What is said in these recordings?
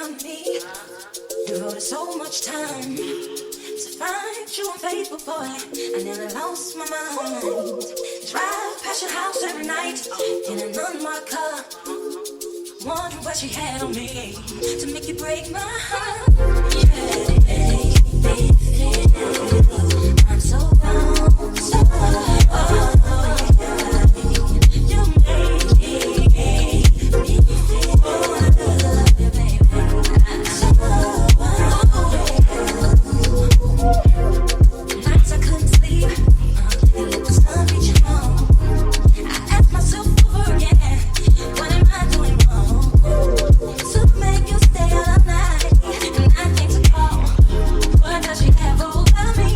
about me. Devoted so much time to find you unfaithful, boy. I nearly lost my mind. Drive past your house every night in an unmarked car, wondering what she had on me to make you break my heart. I'm so wrong, so you made me feel love you, baby. So nights I couldn't sleep, and let the sun reach home. I asked myself over again, what am I doing wrong to make you stay out all night? And I think to call, what does she have over me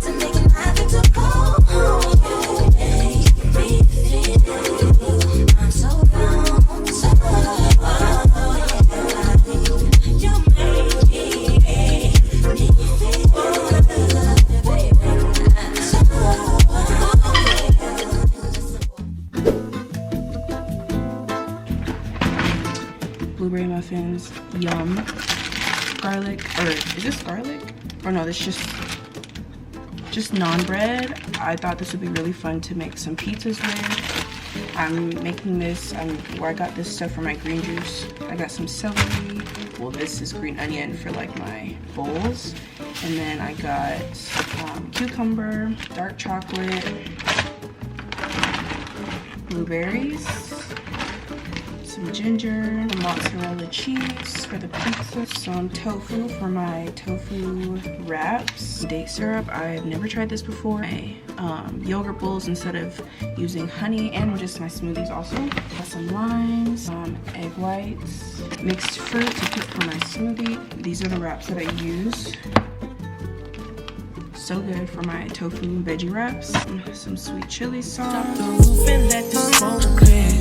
to make it I think to call? You make me feel I'm so wrong, so you make me feel love, baby. Blueberry muffins, yum. Garlic, or is this garlic? Or no, this just naan bread. I thought this would be really fun to make some pizzas with. I'm making this, where I got this stuff for my green juice. I got some celery. Well, this is green onion for like my bowls. And then I got cucumber, dark chocolate, blueberries, some ginger, some mozzarella cheese for the pizza, some tofu for my tofu wraps, date syrup. I've never tried this before. My yogurt bowls instead of using honey, and just my smoothies also. Got some limes, some egg whites, mixed fruit to pick for my smoothie. These are the wraps that I use. So good for my tofu and veggie wraps. Some sweet chili sauce. Drop the roof and let the smoke clear.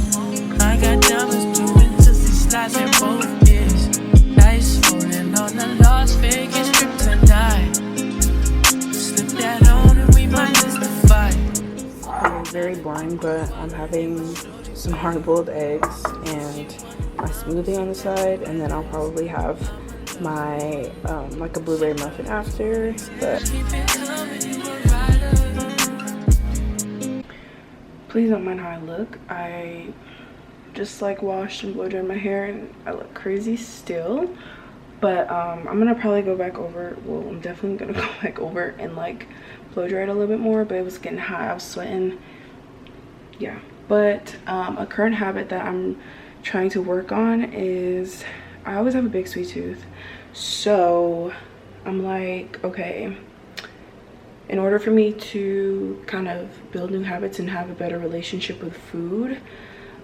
I got diamonds doing Tootsie slides in both ears. Dice rolling on the Las Vegas strip tonight. Slip that on and we might miss the fight. I'm very boring, but I'm having some hard-boiled eggs and my smoothie on the side, and then I'll probably have my like a blueberry muffin after. But please don't mind how I look. I just like washed and blow dried my hair and I look crazy still, but I'm gonna probably go back over, well, I'm definitely gonna go back over and like blow dry it a little bit more, but it was getting hot, I was sweating, yeah. But a current habit that I'm trying to work on is I always have a big sweet tooth. So I'm like, okay, in order for me to kind of build new habits and have a better relationship with food,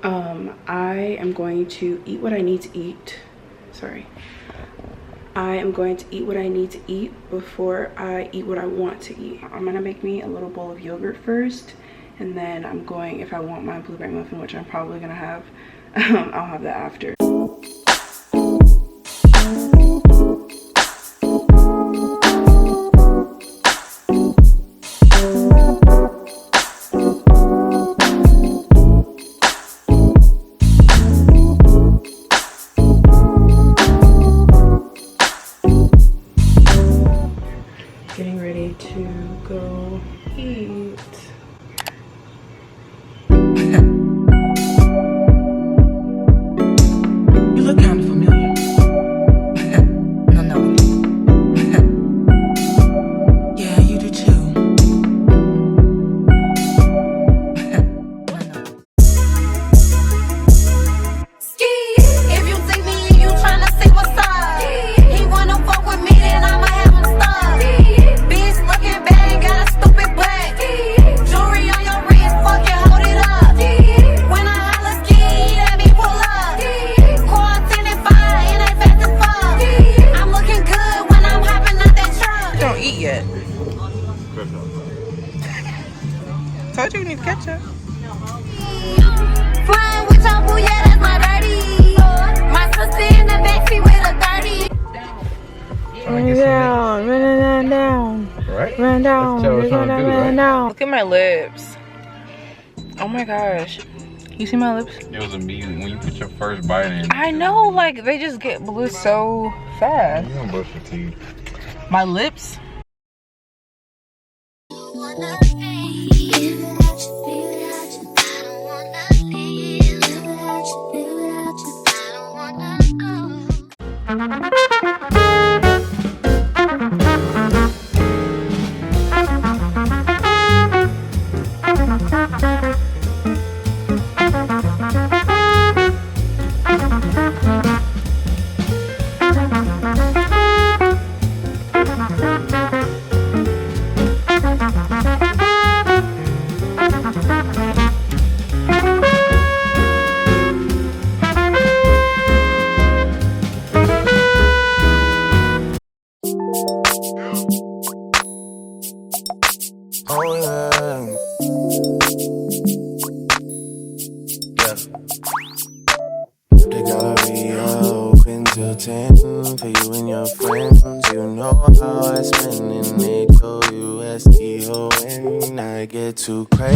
I am going to eat what I need to eat. I am going to eat what I need to eat before I eat what I want to eat. I'm gonna make me a little bowl of yogurt first, and then I'm going, if I want my blueberry muffin, which I'm probably gonna have, I'll have that after. Getting ready to go eat. You look kind of familiar. No. Yeah, you do too. If you see me and you tryna see what's up, he wanna fuck with me, then I'ma have him stuck. Bitch looking bad, got a stupid butt. Jewelry on your wrist, fucking hold it up. When I holla ski, let me pull up. Quarantine fine, and they fast as fuck. I'm looking good when I'm hopping out that truck. Don't eat yet. Told you we need ketchup. Flying with your boo, yeah, that's my birdie. My sister in the backseat with a 30. Run down. Right? Run down. That's what I was trying to do, right? Look at my lips. Oh my gosh. You see my lips? It was immediately when you put your first bite in. I know, like they just get blue so fast. You don't brush your teeth. My lips. Oh yeah. Yeah. The gallery open till 10 for you and your friends. You know how I spend in HOUSTON. I get too crazy.